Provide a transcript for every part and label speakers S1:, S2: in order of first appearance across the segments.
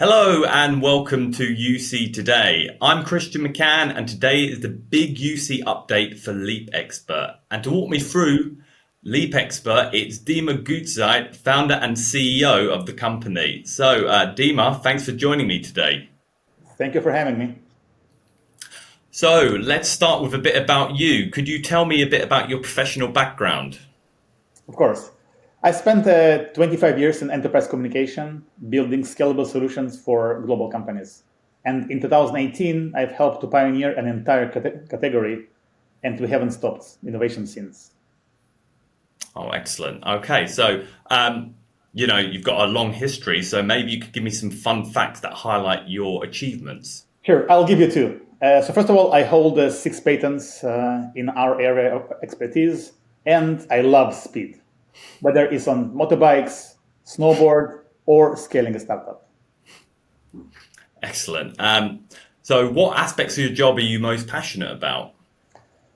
S1: Hello and welcome to UC Today. I'm Kristian McCann and today is the big UC update for LeapXpert. And to walk me through LeapXpert, it's Dima Gutzeit, founder and CEO of the company. So Dima, thanks for joining me today.
S2: Thank you for having me.
S1: So let's start with a bit about you. Could you tell me a bit about your professional background?
S2: Of course. I spent 25 years in enterprise communication, building scalable solutions for global companies. And in 2018, I've helped to pioneer an entire category, and we haven't stopped innovation since.
S1: Oh, excellent. Okay, so you've got a long history, so maybe you could give me some fun facts that highlight your achievements.
S2: Sure, I'll give you two. So first of all, I hold 6 patents in our area of expertise, and I love speed, whether it's on motorbikes, snowboard, or scaling a startup.
S1: Excellent. So what aspects of your job are you most passionate about?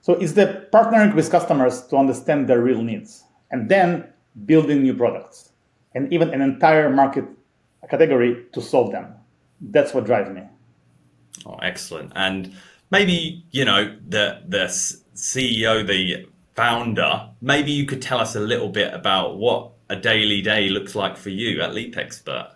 S2: So it's the partnering with customers to understand their real needs, and then building new products, and even an entire market category to solve them. That's what drives me.
S1: Oh, excellent. And maybe, the CEO, the founder, maybe you could tell us a little bit about what a daily day looks like for you at LeapXpert.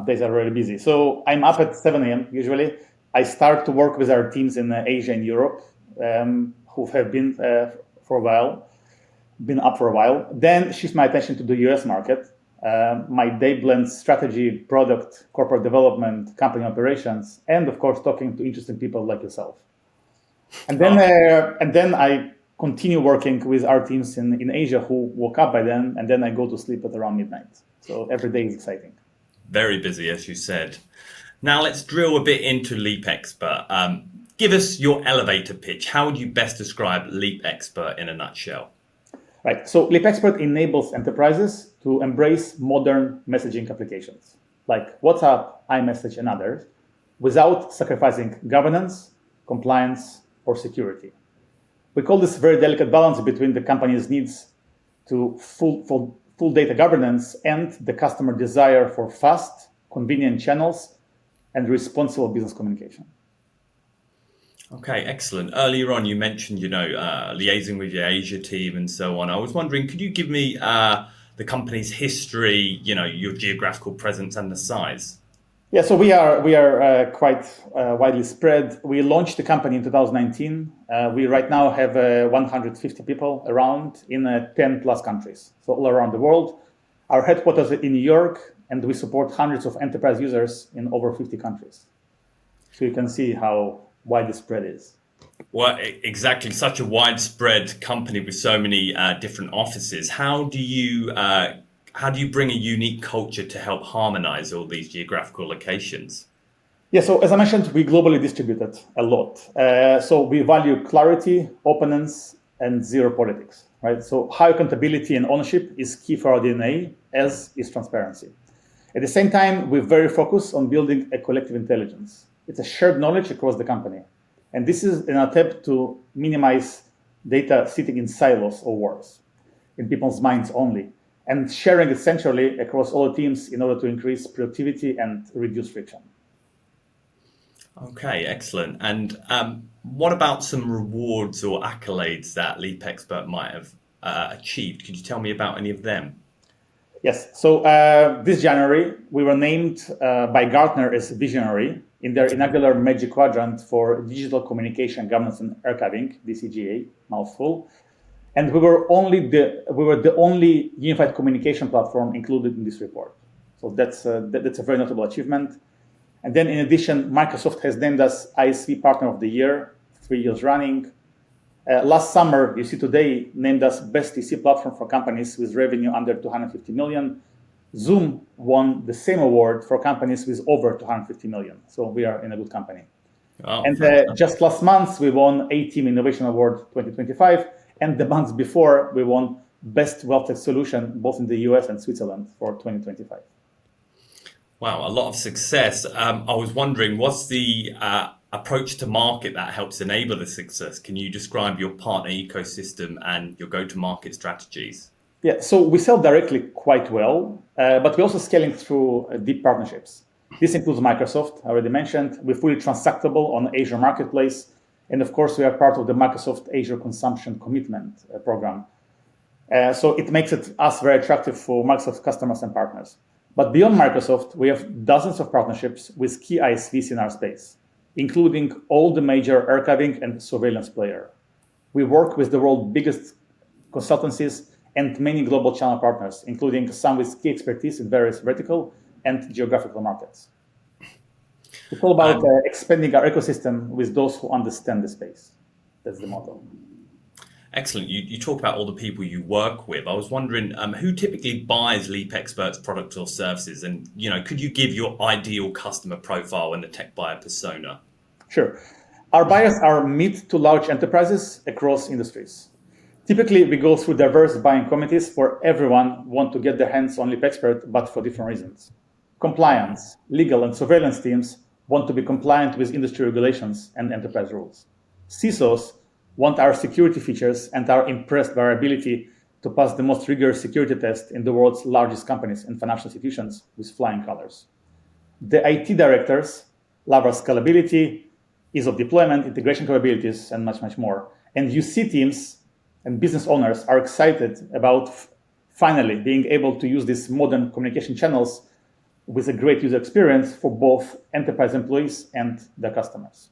S2: Days are really busy. So I'm up at 7 a.m. usually. I start to work with our teams in Asia and Europe, who have been up for a while. Then shift my attention to the US market. My day blends strategy, product, corporate development, company operations, and of course, talking to interesting people like yourself. And then I continue working with our teams in Asia who woke up by then, and then I go to sleep at around midnight. So every day is exciting.
S1: Very busy, as you said. Now let's drill a bit into LeapXpert. Give us your elevator pitch. How would you best describe LeapXpert in a nutshell?
S2: Right. So LeapXpert enables enterprises to embrace modern messaging applications like WhatsApp, iMessage, and others without sacrificing governance, compliance, or security. We call this very delicate balance between the company's needs to full data governance and the customer desire for fast, convenient channels and responsible business communication.
S1: Okay, excellent. Earlier on, you mentioned, liaising with your Asia team and so on. I was wondering, could you give me the company's history, your geographical presence and the size?
S2: Yeah, so we are quite widely spread. We launched the company in 2019. We right now have 150 people around in 10 plus countries, so all around the world. Our headquarters are in New York, and we support hundreds of enterprise users in over 50 countries. So you can see how wide the spread is.
S1: Well, exactly. Such a widespread company with so many different offices. How do you bring a unique culture to help harmonize all these geographical locations?
S2: Yeah, so as I mentioned, we globally distributed a lot. So we value clarity, openness, and zero politics, right? So high accountability and ownership is key for our DNA, as is transparency. At the same time, we're very focused on building a collective intelligence. It's a shared knowledge across the company. And this is an attempt to minimize data sitting in silos or wars, in people's minds only, and sharing it centrally across all teams in order to increase productivity and reduce friction.
S1: Okay, excellent. And what about some rewards or accolades that LeapXpert might have achieved? Could you tell me about any of them?
S2: Yes. So this January, we were named by Gartner as Visionary in their inaugural Magic Quadrant for Digital Communication Governance and Archiving, DCGA, mouthful. And we were the only unified communication platform included in this report. So that's a very notable achievement. And then in addition, Microsoft has named us ISV Partner of the Year, 3 years running. Last summer, UC Today named us Best EC Platform for companies with revenue under 250 million. Zoom won the same award for companies with over 250 million. So we are in a good company.
S1: Oh,
S2: and just last month, we won A-Team Innovation Award 2025. And the months before, we won Best Wealth Tech Solution, both in the US and Switzerland for 2025.
S1: Wow, a lot of success. I was wondering, what's the approach to market that helps enable the success? Can you describe your partner ecosystem and your go-to-market strategies?
S2: Yeah, so we sell directly quite well, but we're also scaling through deep partnerships. This includes Microsoft, I already mentioned. We're fully transactable on Azure Marketplace. And of course, we are part of the Microsoft Azure Consumption Commitment program. So it makes us very attractive for Microsoft customers and partners. But beyond Microsoft, we have dozens of partnerships with key ISVs in our space, including all the major archiving and surveillance players. We work with the world's biggest consultancies and many global channel partners, including some with key expertise in various vertical and geographical markets. It's all about expanding our ecosystem with those who understand the space. That's the model.
S1: Excellent. You talk about all the people you work with. I was wondering who typically buys LeapXpert's products or services, and could you give your ideal customer profile and the tech buyer persona?
S2: Sure. Our buyers are mid to large enterprises across industries. Typically, we go through diverse buying committees for everyone want to get their hands on LeapXpert, but for different reasons. Compliance, legal, and surveillance teams want to be compliant with industry regulations and enterprise rules. CISOs want our security features and are impressed by our ability to pass the most rigorous security test in the world's largest companies and financial institutions with flying colors. The IT directors love our scalability, ease of deployment, integration capabilities, and much, much more. And UC teams and business owners are excited about finally being able to use these modern communication channels with a great user experience for both enterprise employees and their customers.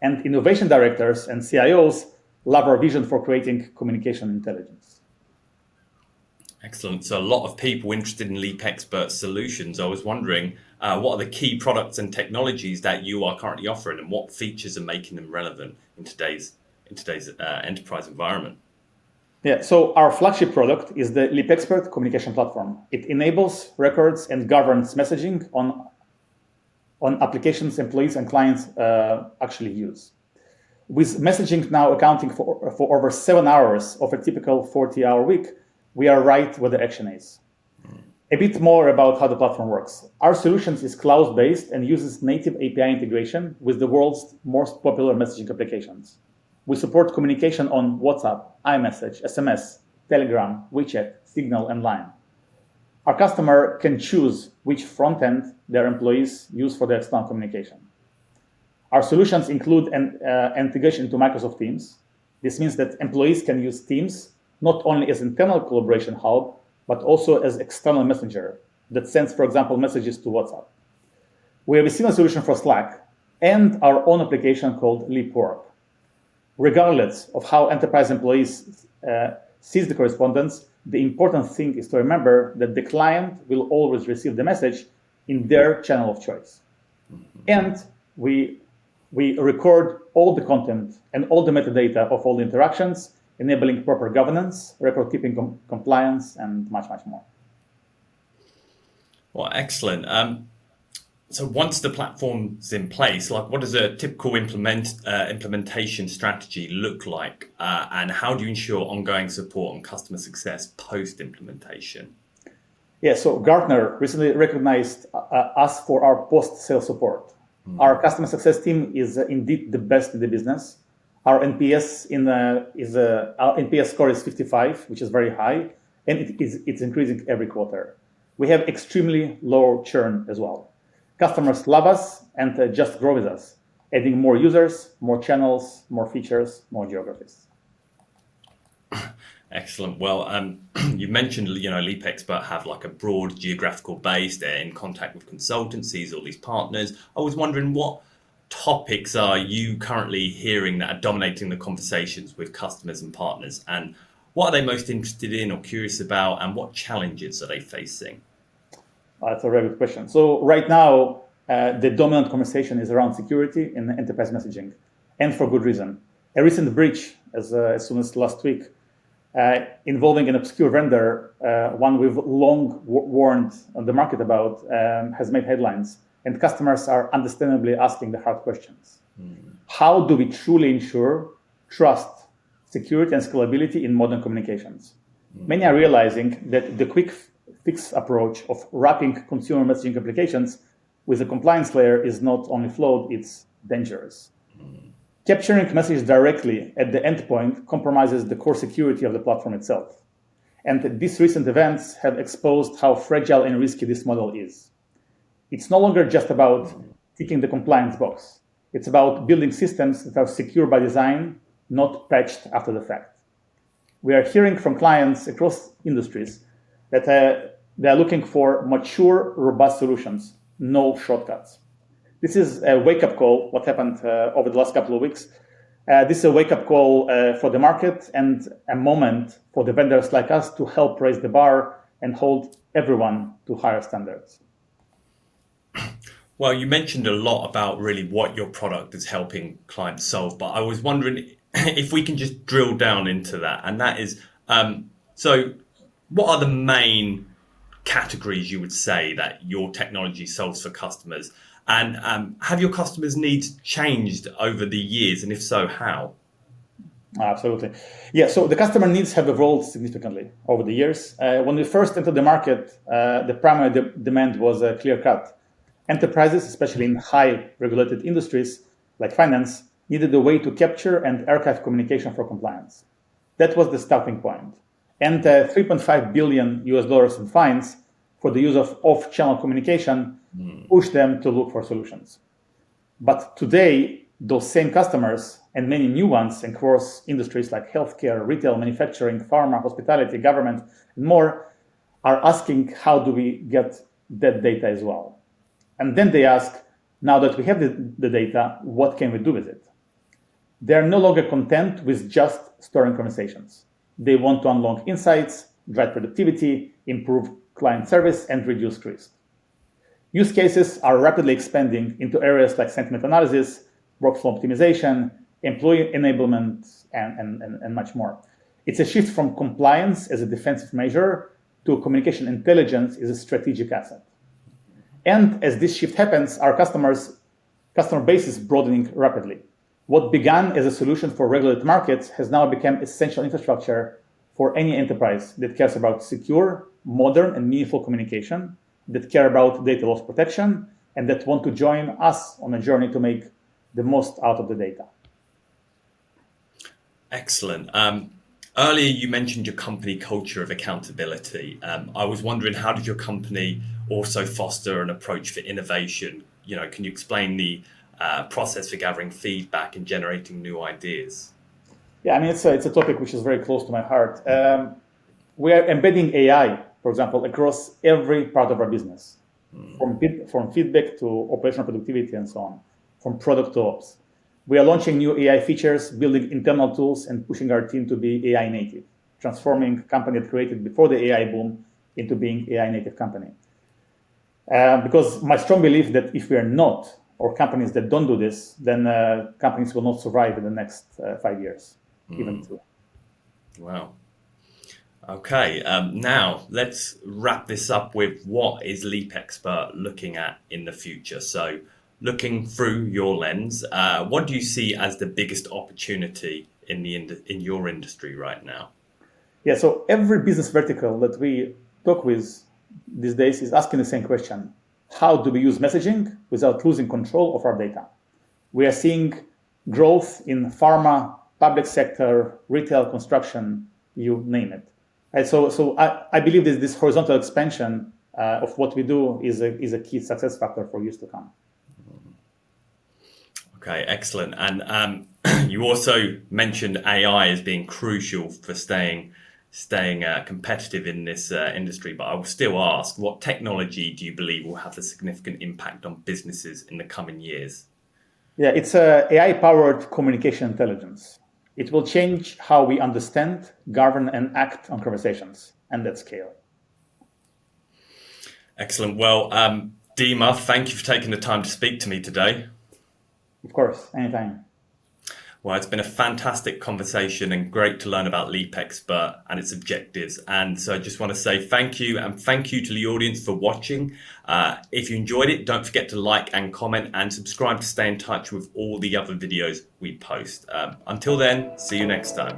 S2: And innovation directors and CIOs love our vision for creating communication intelligence.
S1: Excellent. So a lot of people interested in LeapXpert solutions. I was wondering, what are the key products and technologies that you are currently offering, and what features are making them relevant in today's enterprise environment?
S2: Yeah, so our flagship product is the LeapXpert communication platform. It enables, records, and governs messaging on applications employees and clients actually use. With messaging now accounting for over 7 hours of a typical 40-hour week, we are right where the action is. A bit more about how the platform works. Our solution is cloud-based and uses native API integration with the world's most popular messaging applications. We support communication on WhatsApp, iMessage, SMS, Telegram, WeChat, Signal, and Line. Our customer can choose which front end their employees use for their external communication. Our solutions include an integration into Microsoft Teams. This means that employees can use Teams not only as internal collaboration hub, but also as external messenger that sends, for example, messages to WhatsApp. We have a similar solution for Slack and our own application called LeapWork. Regardless of how enterprise employees sees the correspondence, the important thing is to remember that the client will always receive the message in their channel of choice. And we record all the content and all the metadata of all the interactions, enabling proper governance, record keeping compliance, and much, much more.
S1: Well, excellent. So once the platform's in place, what does a typical implementation strategy look like? And how do you ensure ongoing support and customer success post-implementation?
S2: Yeah, so Gartner recently recognized us for our post-sale support. Our customer success team is indeed the best in the business. Our NPS our NPS score is 55, which is very high, and it's increasing every quarter. We have extremely low churn as well. Customers love us and just grow with us, adding more users, more channels, more features, more geographies.
S1: Excellent. Well, you mentioned, LeapXpert have a broad geographical base. They're in contact with consultancies, all these partners. I was wondering, what topics are you currently hearing that are dominating the conversations with customers and partners? And what are they most interested in or curious about? And what challenges are they facing?
S2: That's a very good question. So right now, the dominant conversation is around security in enterprise messaging, and for good reason. A recent breach, as soon as last week, involving an obscure vendor, one we've long warned on the market about, has made headlines, and customers are understandably asking the hard questions. How do we truly ensure trust, security, and scalability in modern communications? Many are realizing that the quick fix approach of wrapping consumer messaging applications with a compliance layer is not only flawed, it's dangerous. Capturing messages directly at the endpoint compromises the core security of the platform itself. And these recent events have exposed how fragile and risky this model is. It's no longer just about ticking the compliance box. It's about building systems that are secure by design, not patched after the fact. We are hearing from clients across industries that they are looking for mature, robust solutions, no shortcuts. This is a wake-up call, what happened over the last couple of weeks. This is a wake-up call for the market and a moment for the vendors like us to help raise the bar and hold everyone to higher standards.
S1: Well, you mentioned a lot about really what your product is helping clients solve, but I was wondering if we can just drill down into that. And that is, so what are the main categories you would say that your technology solves for customers? And have your customers' needs changed over the years? And if so, how?
S2: Absolutely. Yeah, so the customer needs have evolved significantly over the years. When we first entered the market, the primary demand was clear-cut. Enterprises, especially in high regulated industries like finance, needed a way to capture and archive communication for compliance. That was the starting point. And $3.5 billion in fines for the use of off-channel communication pushed them to look for solutions. But today, those same customers and many new ones across industries like healthcare, retail, manufacturing, pharma, hospitality, government, and more are asking, how do we get that data as well? And then they ask, now that we have the data, what can we do with it? They're no longer content with just storing conversations. They want to unlock insights, drive productivity, improve client service, and reduce risk. Use cases are rapidly expanding into areas like sentiment analysis, workflow optimization, employee enablement, and much more. It's a shift from compliance as a defensive measure to communication intelligence as a strategic asset. And as this shift happens, our customer base is broadening rapidly. What began as a solution for regulated markets has now become essential infrastructure for any enterprise that cares about secure, modern, and meaningful communication, that care about data loss protection, and that want to join us on a journey to make the most out of the data.
S1: Excellent. Earlier, you mentioned your company culture of accountability. I was wondering, how did your company also foster an approach for innovation? Can you explain the process for gathering feedback and generating new ideas?
S2: Yeah, I mean, it's a topic which is very close to my heart. We are embedding AI, for example, across every part of our business, from feedback to operational productivity and so on, from product to ops. We are launching new AI features, building internal tools, and pushing our team to be AI native, transforming a company that created before the AI boom into being AI native company. Because my strong belief that if we are not, or companies that don't do this, then companies will not survive in the next 5 years, even two.
S1: Wow. Okay, now let's wrap this up with what is LeapXpert looking at in the future. So looking through your lens, what do you see as the biggest opportunity in your industry right now?
S2: Yeah, so every business vertical that we talk with these days is asking the same question. How do we use messaging without losing control of our data? We are seeing growth in pharma, public sector, retail, construction, you name it. And so I believe that this horizontal expansion of what we do is a key success factor for years to come.
S1: Okay, excellent. And you also mentioned AI as being crucial for staying competitive in this industry. But I will still ask, what technology do you believe will have a significant impact on businesses in the coming years?
S2: Yeah, it's AI-powered communication intelligence. It will change how we understand, govern, and act on conversations, and at scale.
S1: Excellent. Well, Dima, thank you for taking the time to speak to me today.
S2: Of course, anytime.
S1: Well, it's been a fantastic conversation and great to learn about LeapXpert and its objectives. And so I just want to say thank you, and thank you to the audience for watching. If you enjoyed it, don't forget to like and comment and subscribe to stay in touch with all the other videos we post. Until then, see you next time.